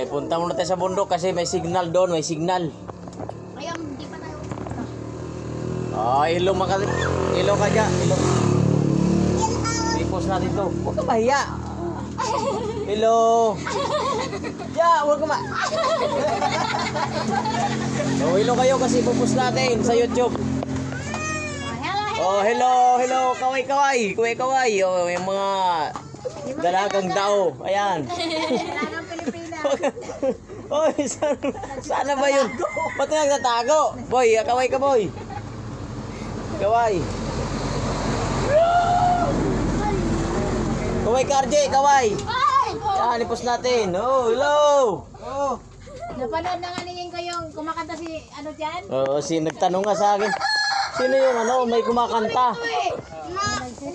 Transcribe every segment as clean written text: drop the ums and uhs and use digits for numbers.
Punta muna tayo sa bundok kasi may signal doon, may signal. Kaya hindi pa tayo. Ilo ka dyan, ilo. Ipos natin to. Huwag ka mahiya. Ilo. Huwag ka ilo kayo kasi pupus natin sa YouTube. Hello. Kaway. Yung mga dalagang dao. Ayan. Dalagang Pilipina. Sana ba yun? Ba't nagtatago? Boy, kaway ka, boy. Kaway. Kaway ka, RJ, kaway. Yan, ipos natin. Hello. Napanood na nga ningin ko yung kumakanta si ano dyan? Nagtanong nga sa akin. Sino yung may kumakanta?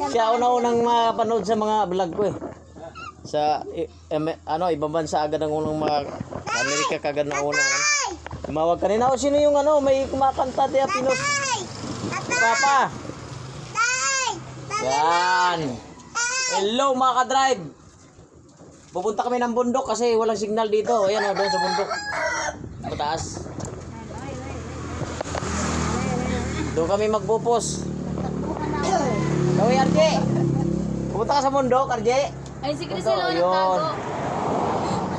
Siya una-unang mapanood sa mga vlog ko eh. Sa ibang bansa agad ang unang mga Amerika kagad na unang. Tumawag kanina sino yung may kumakanta Tia Pinos? Papa. Yan. Hello mga ka-drive. Pupunta kami ng bundok kasi walang signal dito. Ayan doon sa bundok. Mataas. Doon kami magpupos. Kaway RJ. Pupunta ka sa bundok RJ. Ay si Crisel nagtago.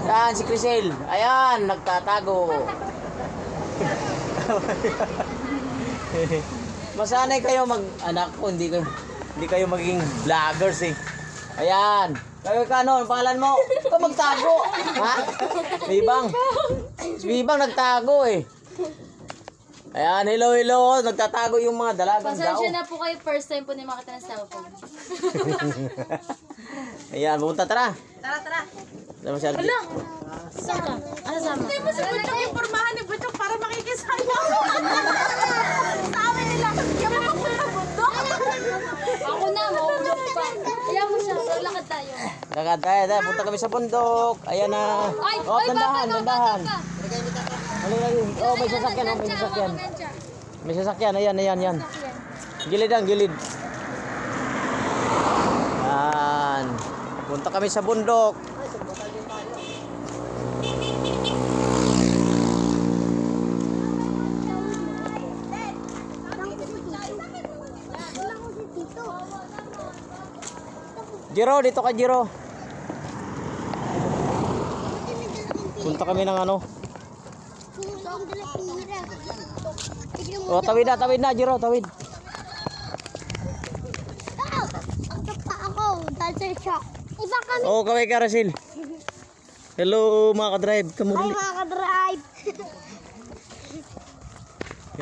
Yan si Crisel. Ayan nagtatago. Masanay kayo anak ko hindi kayo magiging vloggers eh. Ayan. Kayo ka ang pangalan mo? Ikaw magtago. Ha? Bibang. Si Bibang nagtago eh. Ayan, hello. Nagtatago yung mga dalagang dao. Pasensya na po kayo, first time po na makita ng cellphone. Ayan, pumunta tara. Tara. Sama si RJ. Hala! Sama? Ano sama? Hindi mo si Butchok informahan ni Butchok para makikisaya. Sa amin nila, yung mga bundok. Ako na, maulog pa. Kaya mo siya, lakad tayo. Lakad tayo, punta kami sa bundok. Ayan na. Dandahan. May sasakyan. Ayan. Gilid. Ayan. Punta kami sa bundok. Jiro, dito ka Jiro. Punta kami ng tawid na Jiro, tawid. Kaway ka Rasil. Hello mga ka-drive. Hi mga ka-drive.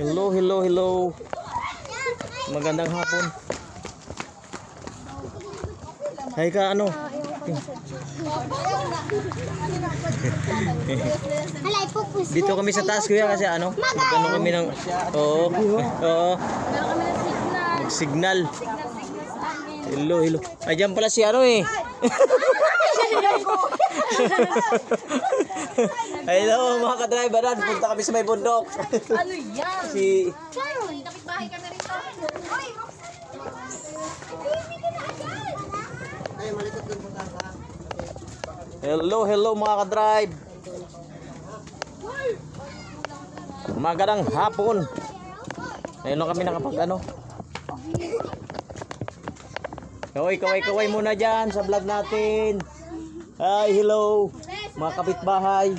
Hello. Magandang hapon. Hay ka Dito kami sa taas kuya kasi kami ng signal. Hello. Ay diyan pala si eh. Hello mga ka-driver, punta kami sa may bundok. Ano yan? Kapit-bahay ka na rito. Hello mga ka-drive. Magandang hapon. Ayun na kami nakapag Kaway muna dyan sa vlog natin. Hi, hello mga kapitbahay.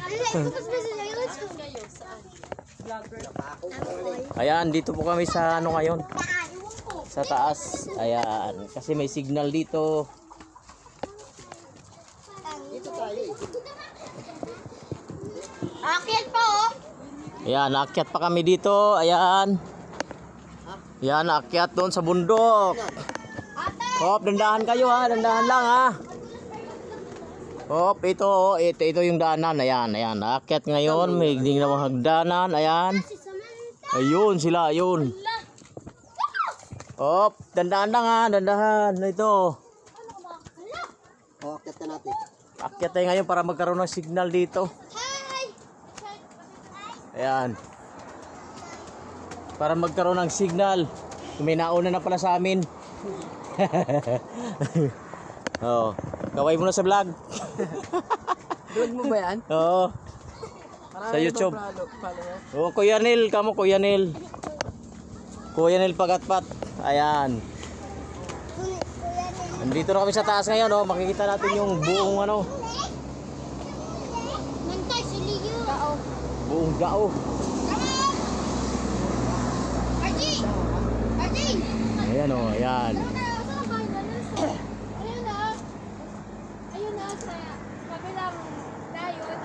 Ayan, dito po kami sa ngayon. Sa taas. Ayan, kasi may signal dito. Akyat po. Ayan, naakyat pa kami dito. Ayan. Ayan, naakyat doon sa bundok. Hop, dandahan kayo ha. Dandahan lang ha. Hop, ito yung daanan. Ayan. Naakyat ngayon. May hindi na hagdanan. Ayan. Ayun sila, ayun. Hop, dandahan lang ha. Dandahan. Ito. Akyat ka natin. Akyat tayo ngayon para magkaroon ng signal dito. Ayan. Para magkaroon ng signal. May nauna na pala sa amin. Kaway mo na sa vlog. Vlog mo ba yan? Oo. Sa YouTube. Oo, Kuya Nil, kamo Kuya Nil. Kuya Nil Pagatpat. Ayan. Nandito na kami sa taas ngayon, oh. Makikita natin yung buong ano. Buong gao. Ayan, oh, ayan.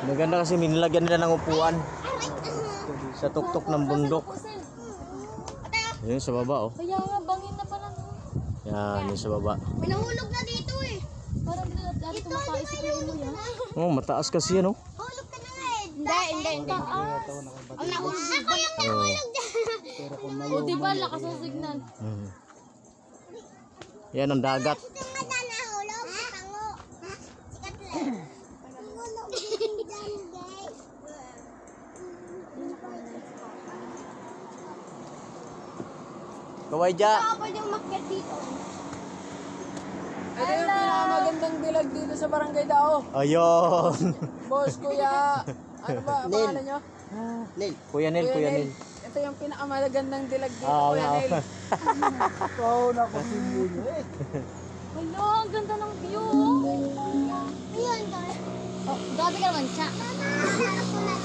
Maganda kasi minilagyan nila ng upuan sa tuktok ng bundok. Ayun sa baba, oh. Kaya nga, bangin na pala. Yan, yung sa baba. May nahulog na dito eh. Parang dati kumakaisip ko mo yan. Oh, mataas kasi yan, oh. Hulog ka na nga eh. Hindi. Ang nahulog na ko yung nahulog dyan. O diba, lakas ang signal. Yan ang dagat. Ito nga na nahulog. Si Tango. Sikat lang. Nahulog din dyan guys. Kaway ja. Ako yung makyat dito. Ito yung pinakamagandang dilag dito sa Barangay Dao. Ayun. Boss, kuya. Ano ba ang pangalan nyo? Kuya Nil, Kuya Nil. Ito yung pinakamagandang dilag dito, Ah, Kuya Nel. Hala, ang ganda ng view. Ayun guys. Oh, dati ka naman siya.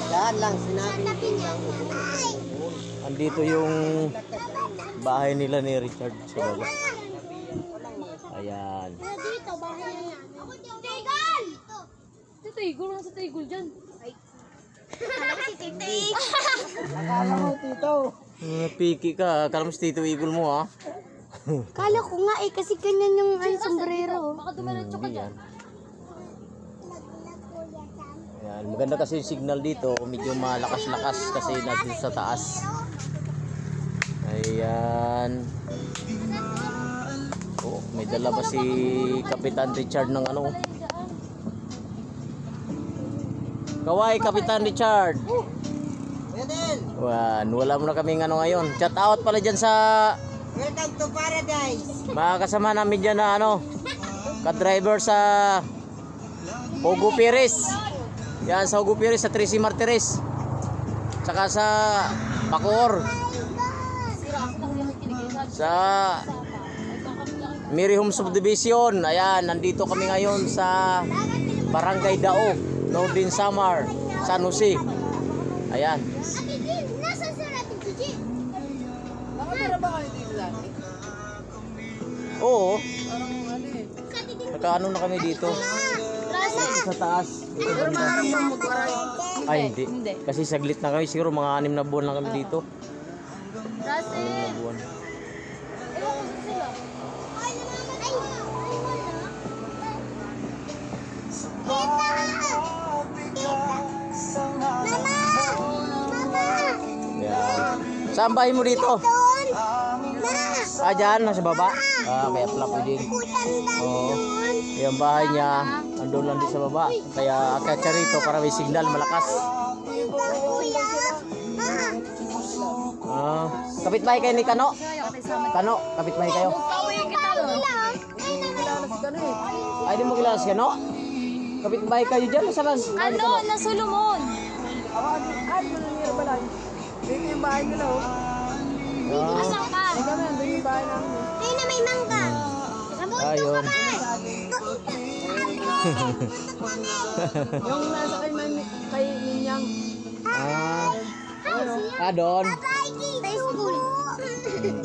Yan lang, sinabi niya. Andito yung bahay nila ni Richard sa baba. Ayan. Dito, bahay niya. Ako dito. Tigal! Si Tigol, nasa Tigol dyan. Alam si Titi. Akala mo, Tito. Piki ka. Akala mo si Tito Eagle mo, ha? Kala ko nga eh, kasi ganyan yung sombrero. Baka dumiretso ka dyan. Ayan. Maganda kasi yung signal dito. Medyo malakas-lakas kasi nandito sa taas. Ayan. Oh, may dala ba si Kapitan Richard ng ano? Kaway, Kapitan Richard. Wala mo na kaming ano ngayon. Chat out pala dyan sa Welcome to Paradise. mga kasama namin dyan na ano, ka-driver sa Hugo Perez. Yan sa Hugo Perez, sa Tracy Martires. Tsaka sa Bacoor. Sa Mary Home Subdivision. Ayan, nandito kami ngayon sa Barangay Dao, Northern Samar, San Jose. Ayan. Ate Din, nasa sa natin si Jin? Nakatira ba kayo dito dati? Oo, Parang ano eh. Sa Ate Din. nakaano na kami dito. Sa taas. Pero maharap ba mag-aray? Ay, hindi. Kasi saglit na kami. Siguro mga 6 na buwan lang kami dito. Russell. 6 na buwan. Ewan ko sila. Ay, wala. Ayan. Saan bahay mo dito? Ah, dyan, nasa baba. Ah, kaya pala pwede. Oo. Yung bahay niya, andun lang din sa baba. Kaya akit siya rito para may signal malakas. Ah, kapitbahay kayo ni Kano? Kano, kapitbahay kayo? Pauwi kita doon. Kilala si Kano eh. Ay, di mo kilala si Kano? Kapitbahay kayo dyan, saan? Ano? Nasa Solomon. Ay, mananira ba lang? Dito yung bahay nila oh. Ah, Asan ka? Ay kami, andun yung bahay namin. Ayun na may mangga. ayun. Yung nasa kay Ninyang. Ah, doon. School.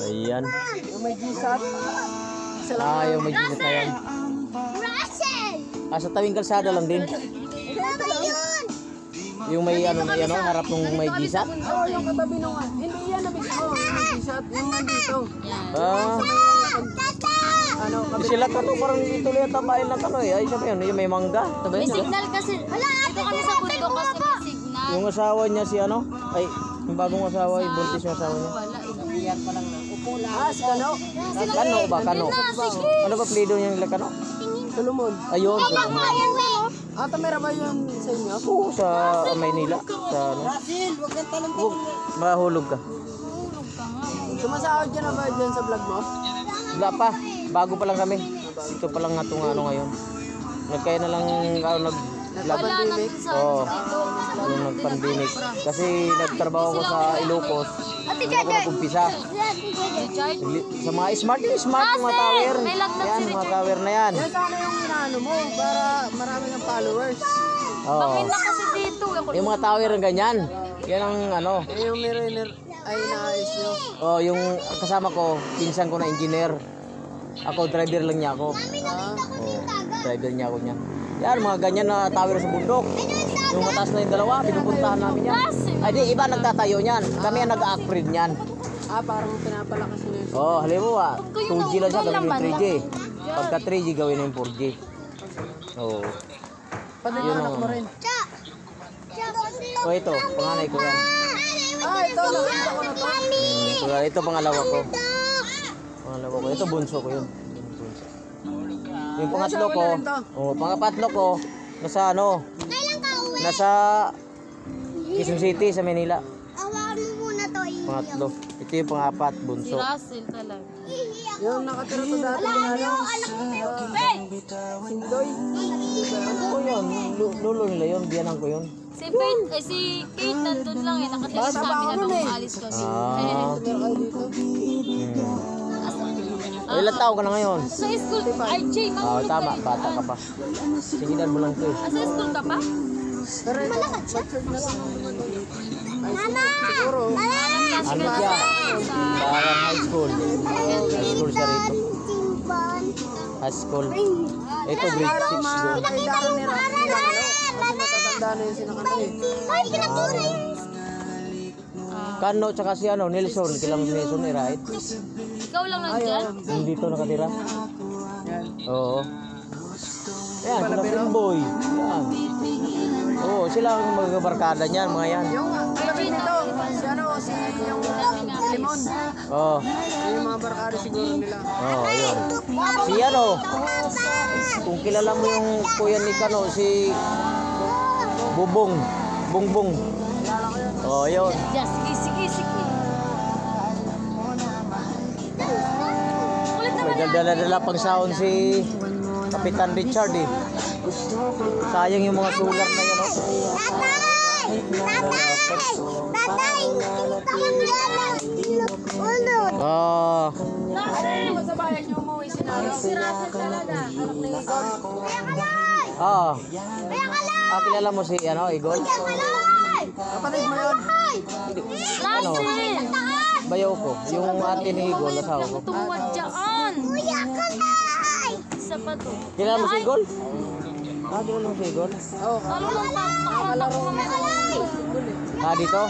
Ayan. Yung may gisat. Isa lang. Ah, yung may ginit na yan. Russell! Ah, sa tawing kalsada lang din. Ano yun? Yung may ano na yan, harap nung may gisat. Oo, yung katabi nung hindi yan na mismo. Yung gisat, yung nandito. Ah, Tata! Ano, kabit. sila Kano parang ito lang tabahin na Kano eh. Ay, sabi yun, yung may mangga. Sabi May yun, signal kasi. Dito kami sa bundok kasi may signal. yung asawa niya si ano? Ay, yung bagong asawa, yung buntis yung asawa niya. Wala. Ah, si Kano. Kano ba? Kano? Ano ba plido niya nila Kano? Solomon. Ayun. Ayan na eh. Ah, tamera ba yun sa inyo? Oo, sa Maynila. Sa ano? Russell, wag kang talong Huwag, mahulog ka. Sumasahod dyan na ba dyan sa vlog mo? Wala pa. Bago pa lang kami. Ito pa lang nga itong ano ngayon. Nagkaya na lang, Wala nang sa Oo. dito. Yung nag-pandemic. Kasi nagtrabaho ko sa Ilocos. Doon ako nag-umpisa. Sa mga smart yung mga tower. May lagnat Yan, si mga Richard. tower na yan. Yan sana yung inaano mo para marami ng followers. Oo. Bangin na kasi dito. Yung mga tower ng ganyan. Yan ang ano. Eh, yung mirror ay inaayos nyo. Oh, yung kasama ko, pinsan ko na engineer. Ako, driver lang niya ako. Oh, driver niya ako niyan. Yan, mga ganyan na tower sa bundok. Yung mataas na yung dalawa, pinupuntahan namin yan. Ay, di, iba nagtatayo niyan. Kami ang nag-upgrade niyan. Parang pinapalakas nyo yun. Oh, halimbawa, 2G lang siya, gawin yung 3G. Pagka 3G, gawin yung 4G. Oh. Yun Anak mo ang... rin. Oh, ito, panganay ko yan. Ito, nakita ko na to. Ito, pangalawa ko. Pangalawa ko. Ito, bunso ko yun. Bunso. Yung pangatlo ko, pangapatlo ko, nasa ano, nasa Quezon City sa Manila. Awakan mo muna to. Pangatlo. Ito yung pangapat, Si bunso. Russell talaga. Yung nakatira to dati ginano. Sindoy. Ano ko yun? Lulo nila yun, biyanan ko yun. Si Faith, si Kate nandun lang eh. Nakatira sa amin habang umalis kami. Ah. Meron kayo dito. Ilan taon ka na ngayon? Sa school, RJ, Ah, tama, bata ka pa. Singinan mo lang to eh. Sa school ka pa? Pero ito, matured na lang. Mama! Siguro. Ano siya? Parang high school. High school siya rito. Timban. High school. Ito grade 6 doon. Kay Daron ni Rafi lang, ano? Kasi matatanda na yung sinakano eh. Ay, pinagtura yun. Kano tsaka si ano, Nelson. Kilang si Nelson eh, right? Ikaw lang nandyan? Yung dito nakatira. Yan. Oo. Ayan, sila Pimboy. Yan. Oo, sila ang magbarkada niyan, mga yan. Yung kapatid nito, si ano, si yung Limon. Oo. Yung mga barkada siguro nila. Oo, yun. Si ano, kung kilala mo yung kuya ni Kano, si Bubong. Bungbong. Oo, yun. Yes, sige. Kulit naman May dala-dala pang sound si Kapitan Richard eh. Sayang yung mga sulat na yun, oh. Tatay! Tatay! Ulo! Ah, Ano sa bayan niyo umuwi si Naro? Si Russell talaga, anak ni Igor. Kaya kalay! ah. Kaya kalay! Kilala mo si ano, Igor? Kaya kalay! Kapatid mo yun. Ano? Russell! Bayaw ko. Yung ate ni Igor, asawa ko. Tumuwad dyan. Kuya kalay! Isa pa to. Kilala mo si Igor? Ah, kilala mo si Igor? Oo. Lalo lang pa. Nakalaro kami sa Ah, dito?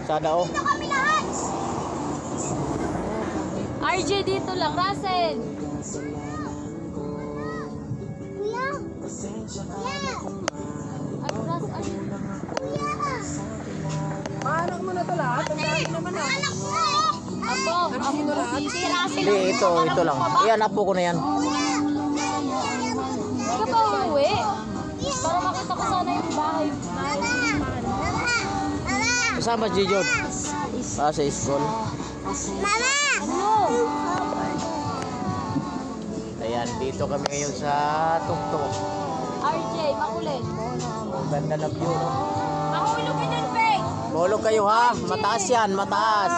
Sa Dao? Dito kami lahat! RJ dito lang. Russell. Kuya! Kuya! Ay, Russell. Kuya! Maanak mo na to lahat. Ang dami naman ah. Anak ko! Apo. Si Russell. Hindi, ito lang. Iyan, apo ko na yan. Hindi ka pa uuwi. Para makita ko sana yung bahay. Kasama si Jod. Ah, sa school. Mama! Ano? Ayan, dito kami ngayon sa Tuktok. RJ, makulit. Ang ganda na view, no? Mahulog ka dyan, Faye. Tulog kayo ha, mataas yan, mataas.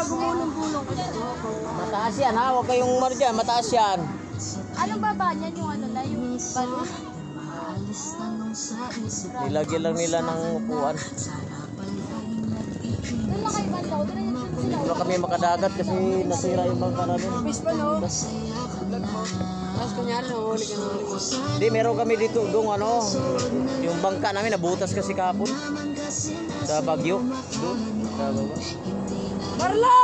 Mataas yan ha, huwag kayong ano dyan, mataas yan. Anong baba niyan? Yung ano na, yung balon? Nilagyan lang nila ng upuan. Doon lang kayo bandaw. Doon na yan sila. Wala kami makadagat kasi nasira yung bangka namin. Miss pa no? Vlog mo. Tapos kunyari, nahuli ka na. Hindi, meron kami dito, doon ano, yung bangka namin nabutas kasi kahapon. Sa Baguio, doon, sa baba. Marlo!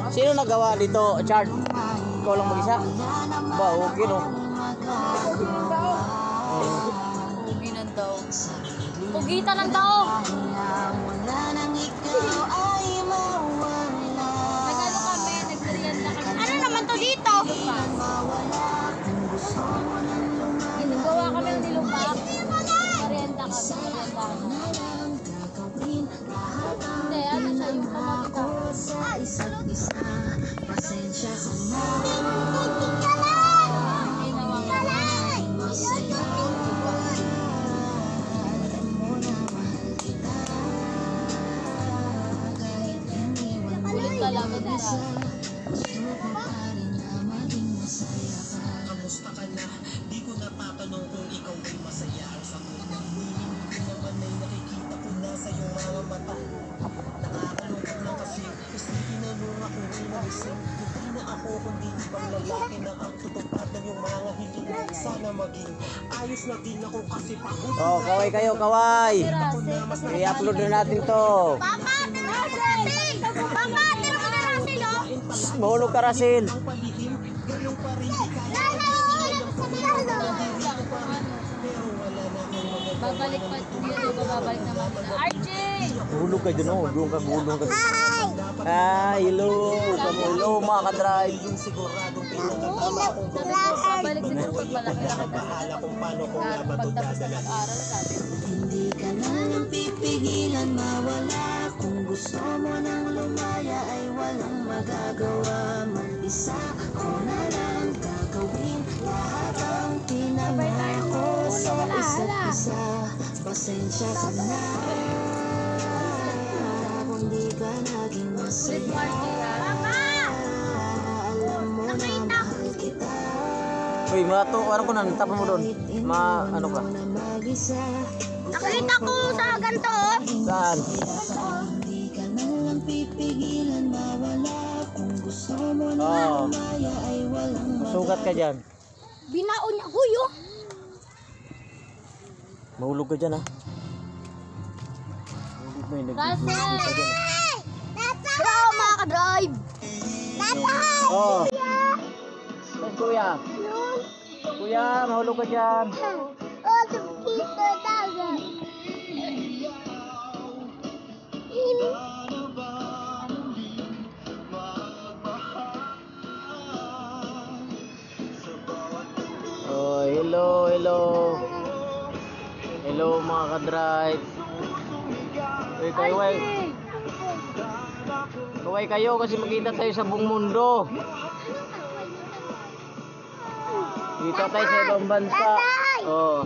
Sino nagawa dito, Chard? Ikaw lang mag-isa? Ba, okay no? Pugi ng daw. Pugita ng daog. Nagano kami, nagmerienda kami. Ano naman to dito? Ginagawa kami ng nilupak. Merienda kami. Hindi, ano siya yung pamagita. Oh, kaway kayo, kaway. I-upload na natin to. Papa, tira mo si Russell! Papa, tira mo si Russell, oh! Mahulog ka, Russell. Babalik pa dito, babalik naman na. Archie! Mahulog ka dun, oh. Doon ka, gulong ka. Hi! Ah, hello. Hello, mga ka-drive. Babalik siguro pag malaki na kita. Pagtapos na mag-aral, sabi. Hindi ka na lang pipigilan mawala. Kung gusto mo nang lumaya ay walang magagawa. Mag-isa ko na lang gagawin lahat ang pinangako sa isa't isa. Pasensya ka na kung di ka naging masaya. Alam mo na mahal kita. Uy, ano ko na, tapon mo doon. Ano ka? Mag-isa. Nakita ko sa ganito, oh! Saan? Hindi ka na lang pipigilan mawala. Kung gusto mo na Oh, lumaya ay walang sugat ka dyan. Binaon niya. Huy, oh! Mahulog ka dyan, ha? May Russell! Hello, mga ka-drive! Tatay! Oh. Saan, kuya? Kuya, mahulog ka dyan. Oh, the thousand. Oh, hello, hello. Hello, mga ka-drive. Uy, kaway. Kaway kayo kasi makita tayo sa buong mundo. Dito tayo sa ibang bansa. Oh.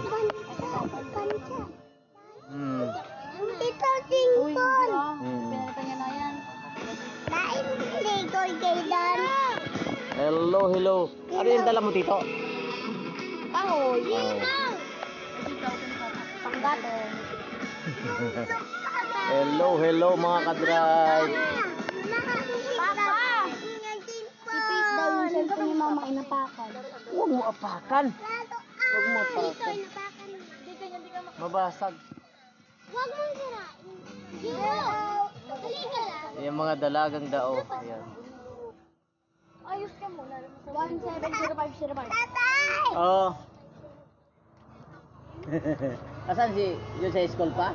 Hmm. Ito, singkol. Pinalitan niya na yan. Nain ligoy kay Dan. Hello, hello. Ano yung dala mo, Tito? Ahoy. Panggatong. Hello, hello, mga ka-drive. Papa! Ipit daw yung cellphone ni Mama inapakan. Huwag mo apakan. Huwag mo apakan. Mabasag. Huwag mong sirain. Halika lang. Yung mga dalagang dao. Ayan. Ayos ka muna. 1700505. Tatay! Oh. Asan si yung sa school pa?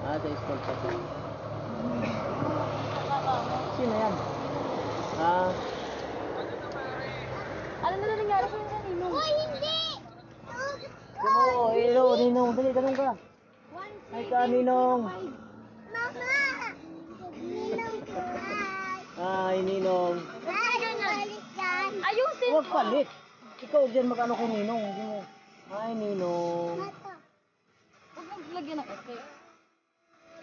Ah, sa school pa siya. Sino yan? Ah, Ano na nangyari sa inyo, Ninong? Uy, hindi! hello, hello, Ninong. Dali, tanong ka. Ay ka, Ninong. Mama! Ninong ko, Ay, Ninong. ay! Balik yan. Ayusin! Huwag palit. Ikaw dyan mag-ano kay Ninong. Hindi mo. Ay, Ninong. Ito. Huwag mong lagyan ng okay.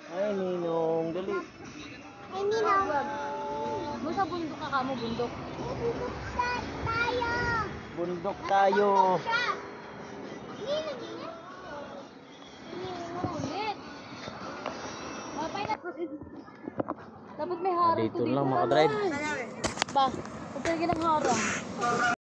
Ay, Ninong. Dali. Ay, Ninong. Basta bundok ka mo, bundok. Tayo! Bundok tayo. Ninong yan? Ulit! Mapay na. Dapat may harang Dito lang mga drive. Ba, huwag talaga ng harang.